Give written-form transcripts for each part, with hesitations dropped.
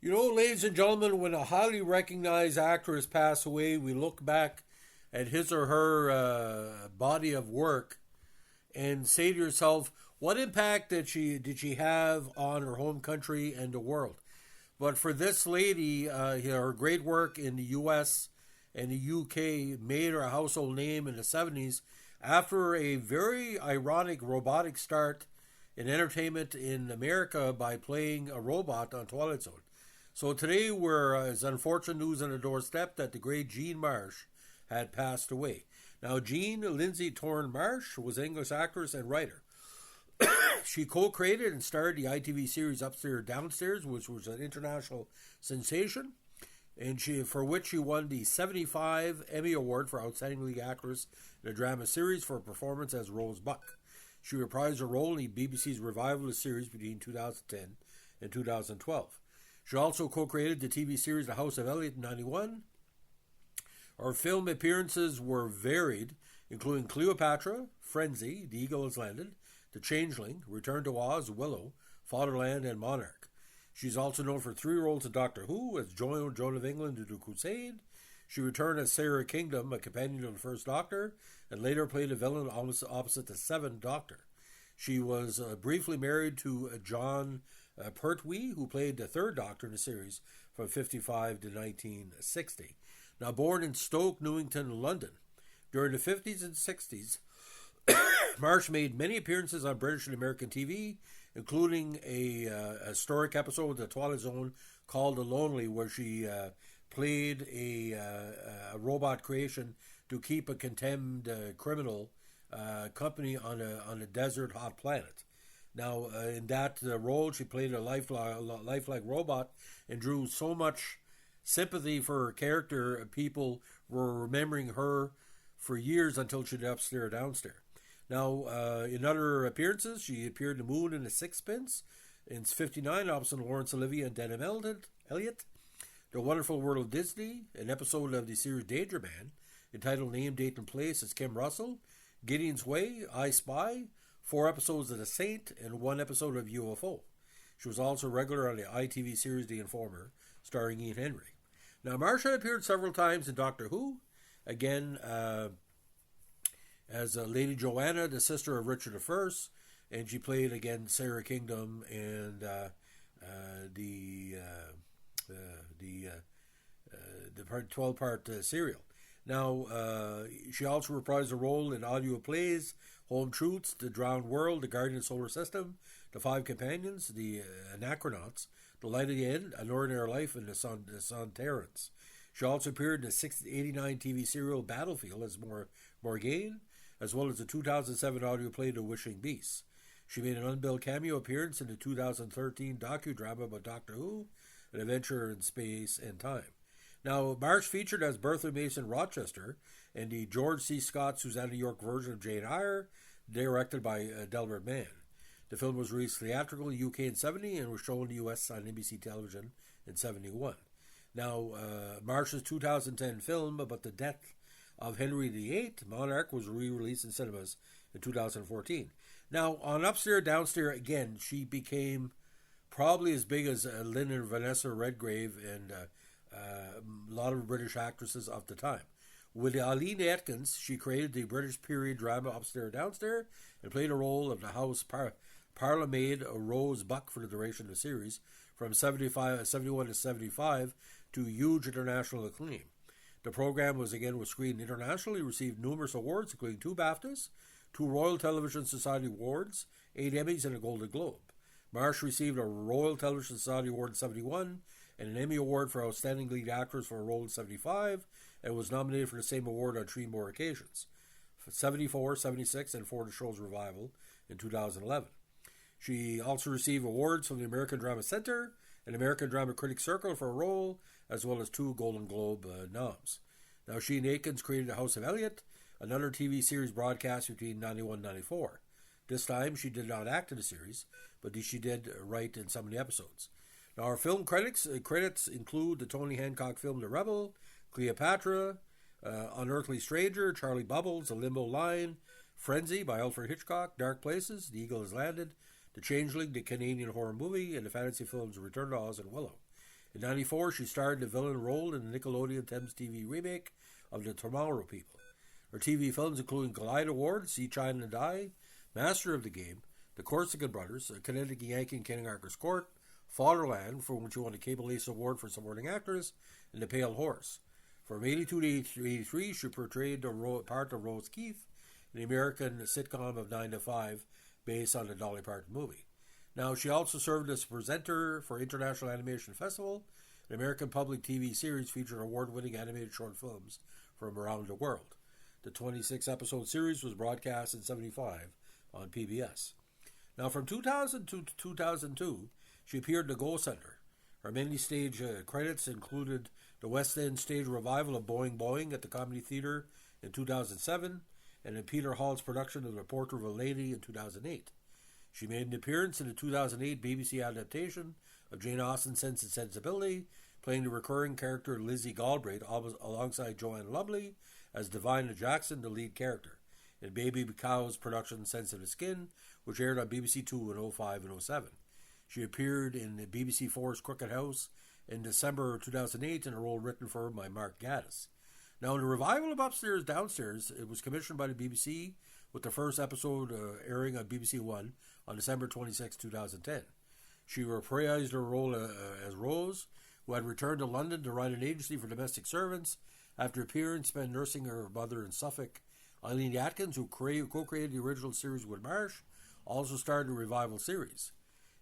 You know, ladies and gentlemen, when a highly recognized actress passes away, we look back at his or her body of work and say to yourself, what impact did she have on her home country and the world? But for this lady, her great work in the U.S. and the U.K. made her a household name in the 70s after a very ironic robotic start in entertainment in America by playing a robot on Twilight Zone. So today we're as unfortunate news on the doorstep that the great Jean Marsh had passed away. Now, Jean Lindsay Torn Marsh was an English actress and writer. She co-created and starred the ITV series Upstairs Downstairs, which was an international sensation, and for which she won the 75 Emmy Award for Outstanding Lead Actress in a Drama Series for a performance as Rose Buck. She reprised her role in the BBC's revival of the series between 2010 and 2012. She also co-created the TV series The House of Elliot in 1991. Her film appearances were varied, including Cleopatra, Frenzy, The Eagle Has Landed, The Changeling, Return to Oz, Willow, Fatherland, and Monarch. She's also known for 3 roles in Doctor Who as Joan of England in The Crusade. She returned as Sarah Kingdom, a companion of the First Doctor, and later played a villain opposite the Seventh Doctor. She was briefly married to John Pertwee, who played the Third Doctor in the series from 1955 to 1960. Now, born in Stoke Newington, London, during the 50s and 60s, Marsh made many appearances on British and American TV, including a historic episode of The Twilight Zone called The Lonely, where she played a robot creation to keep a condemned criminal company on a desert hot planet. Now, in that role, she played a lifelike robot and drew so much sympathy for her character. People were remembering her for years until she did Upstairs Downstairs. Now, in other appearances, she appeared in The Moon and the Sixpence in 1959, opposite Laurence Olivier and Denham Elliott. The Wonderful World of Disney, an episode of the series Danger Man, entitled Name, Date, and Place as Kim Russell. Gideon's Way, I Spy, 4 episodes of The Saint, and 1 episode of UFO. She was also regular on the ITV series The Informer, starring Ian Henry. Now, Marsh appeared several times in Doctor Who, again as Lady Joanna, the sister of Richard I, and she played again Sarah Kingdom and the 12-part serial. Now, she also reprised a role in audio plays, Home Truths, The Drowned World, The Guardian Solar System, The Five Companions, The Anachronauts, The Light of the End, An Ordinary Life, and The Sontarans. She also appeared in the 1989 TV serial Battlefield as Morgaine, as well as the 2007 audio play The Wishing Beasts. She made an unbilled cameo appearance in the 2013 docudrama about Doctor Who, An Adventure in Space and Time. Now, Marsh featured as Bertha Mason Rochester in the George C. Scott Susanna York version of Jane Eyre, directed by Delbert Mann. The film was released theatrically in the UK in 1970 and was shown in the US on NBC television in 1971. Now, Marsh's 2010 film about the death of Henry VIII, Monarch, was re-released in cinemas in 2014. Now, on Upstairs Downstairs, again, she became probably as big as Lynn and Vanessa Redgrave and a lot of British actresses of the time. With Eileen Atkins, she created the British period drama Upstairs Downstairs and played a role of the house parlour-maid Rose Buck for the duration of the series, from 71 to 75, to huge international acclaim. The program was screened internationally, received numerous awards, including 2 BAFTAs, 2 Royal Television Society Awards, 8 Emmys, and a Golden Globe. Marsh received a Royal Television Society Award in 1971 and an Emmy Award for Outstanding Lead Actress for a role in 1975, and was nominated for the same award on 3 more occasions, 1974, 1976, and for the show's revival in 2011. She also received awards from the American Drama Center and American Drama Critics Circle for a role, as well as 2 Golden Globe noms. Now, she and Akins created The House of Elliot, another TV series broadcast between 1991 and 1994. This time, she did not act in the series, but she did write in some of the episodes. Now, our film credits include the Tony Hancock film The Rebel, Cleopatra, Unearthly Stranger, Charlie Bubbles, A Limbo Line, Frenzy by Alfred Hitchcock, Dark Places, The Eagle Has Landed, The Changeling, the Canadian horror movie, and the fantasy films Return to Oz and Willow. In 94, she starred in a villain role in the Nickelodeon Thames TV remake of The Tomorrow People. Her TV films include Glide Award, See China and Die, Master of the Game, The Corsican Brothers, A Kinetic Yankee in King Arthur's Court, Fatherland, for which she won a Cable Ace Award for Supporting Actress, and The Pale Horse. From 82 to 83, she portrayed the part of Rose Keith in the American sitcom of 9 to 5, based on the Dolly Parton movie. Now, she also served as a presenter for International Animation Festival, an American public TV series featuring award-winning animated short films from around the world. The 26-episode series was broadcast in 1975 on PBS. Now, from 2000 to 2002, she appeared in The Ghost Hunter. Her many stage credits included the West End stage revival of Boing Boing at the Comedy Theatre in 2007, and in Peter Hall's production of The Portrait of a Lady in 2008. She made an appearance in the 2008 BBC adaptation of Jane Austen's Sense and Sensibility, playing the recurring character Lizzie Galbraith alongside Joanne Lumley as Divina Jackson, the lead character, in Baby Cow's production Sensitive Skin, which aired on BBC Two in 05 and 07. She appeared in the BBC Four's Crooked House in December 2008 in a role written for her by Mark Gatiss. Now, in the revival of Upstairs Downstairs, it was commissioned by the BBC, with the first episode airing on BBC One on December 26, 2010. She reprised her role as Rose, who had returned to London to run an agency for domestic servants after appearing to spend nursing her mother in Suffolk. Eileen Atkins, who co-created the original series with Marsh, also starred in the revival series.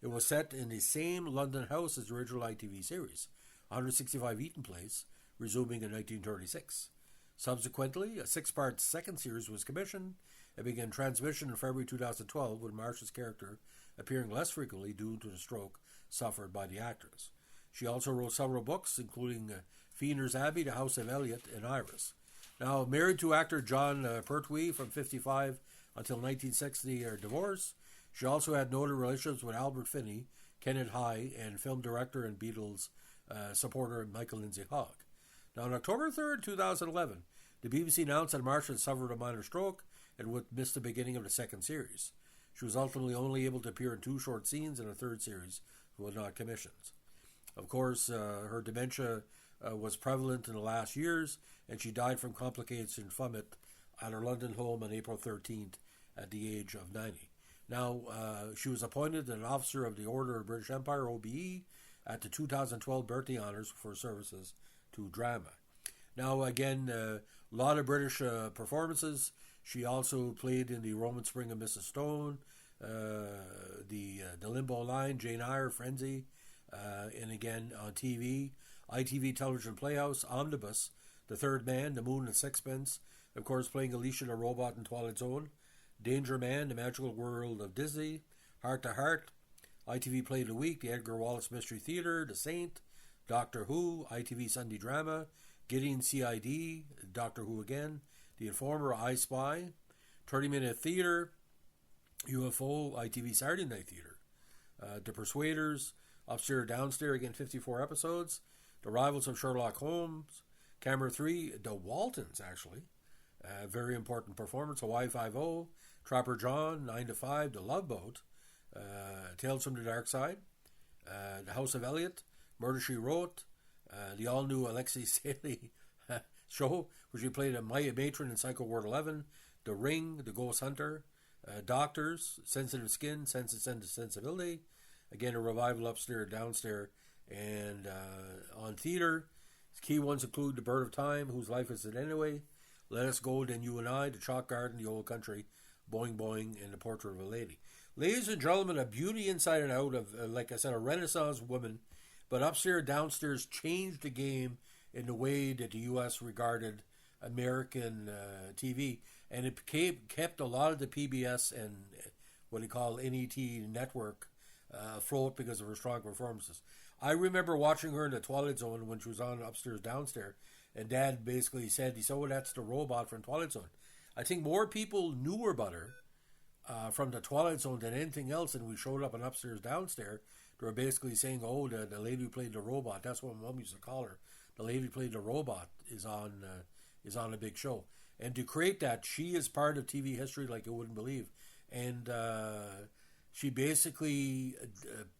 It was set in the same London house as the original ITV series, 165 Eaton Place, resuming in 1936. Subsequently, a 6-part second series was commissioned and began transmission in February 2012, with Marsh's character appearing less frequently due to the stroke suffered by the actress. She also wrote several books, including Fienner's Abbey, The House of Eliot, and Iris. Now, married to actor John Pertwee from 1955 until 1960, her divorce, she also had noted relationships with Albert Finney, Kenneth High, and film director and Beatles supporter Michael Lindsay Hogg. Now, on October 3rd, 2011, the BBC announced that Marsh had suffered a minor stroke and would miss the beginning of the second series. She was ultimately only able to appear in 2 short scenes in a third series, but was not commissioned. Of course, her dementia was prevalent in the last years, and she died from complications from it at her London home on April 13th at the age of 90. Now, she was appointed an officer of the Order of the British Empire, OBE, at the 2012 birthday honours for services to drama. Now, again, a lot of British performances. She also played in the Roman Spring of Mrs. Stone, the Limbo Line, Jane Eyre, Frenzy, and again on TV, ITV Television Playhouse, Omnibus, The Third Man, The Moon and Sixpence, of course playing Alicia the Robot in Twilight Zone, Danger Man, The Magical World of Disney, Heart to Heart, ITV Play of the Week, The Edgar Wallace Mystery Theatre, The Saint, Doctor Who, ITV Sunday Drama, Gideon CID, Doctor Who Again, The Informer, I Spy, 30-Minute Theatre, UFO, ITV Saturday Night Theatre, The Persuaders, Upstairs Downstairs, again 54 episodes, The Rivals of Sherlock Holmes, Camera 3, The Waltons actually, very important performance, Hawaii Five-0, Trapper John, 9 to 5, The Love Boat, Tales from the Dark Side, The House of Eliot, Murder, She Wrote, the all-new Alexei Sayle show, which he played a matron in Psycho Ward 11, The Ring, The Ghost Hunter, Doctors, Sensitive Skin, Sense and Sensibility, again a revival Upstairs, Downstairs, and on theatre, key ones include The Bird of Time, Whose Life Is It Anyway, Let Us Go, Then You and I, The Chalk Garden, The Old Country, Boing Boing, and The Portrait of a Lady. Ladies and gentlemen, a beauty inside and out of, like I said, a Renaissance woman. But Upstairs, Downstairs changed the game in the way that the U.S. regarded American TV, and it kept a lot of the PBS and what they call NET network afloat because of her strong performances. I remember watching her in the Twilight Zone when she was on Upstairs, Downstairs, and Dad basically said, "Oh, that's the robot from Twilight Zone." I think more people knew about her from the Twilight Zone than anything else, and we showed up on Upstairs, Downstairs. They were basically saying, "Oh, the lady who played the robot." That's what Mom used to call her. The lady who played the robot is on a big show, and to create that, she is part of TV history like you wouldn't believe. And she basically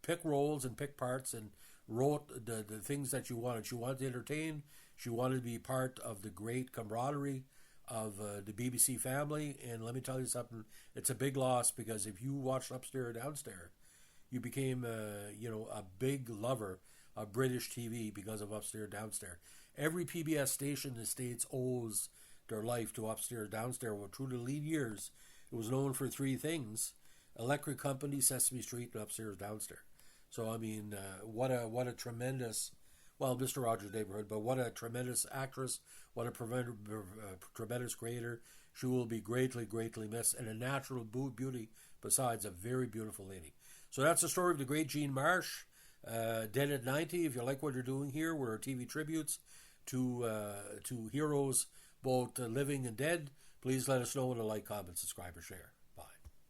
picked roles and picked parts, and wrote the things that she wanted. She wanted to entertain. She wanted to be part of the great camaraderie of the BBC family. And let me tell you something, it's a big loss, because if you watched Upstairs Downstairs, you became a big lover of British TV because of Upstairs Downstairs. Every PBS station in the States owes their life to Upstairs Downstairs. Well, through the lead years, it was known for three things: Electric Company, Sesame Street, and Upstairs Downstairs. So, I mean, what a tremendous, well, Mr. Rogers' Neighborhood, but what a tremendous actress, what a tremendous creator. She will be greatly, greatly missed, and a natural beauty besides, a very beautiful lady. So that's the story of the great Jean Marsh, dead at 90. If you like what you're doing here, we're TV tributes to heroes, both living and dead. Please let us know with a like, comment, subscribe, or share.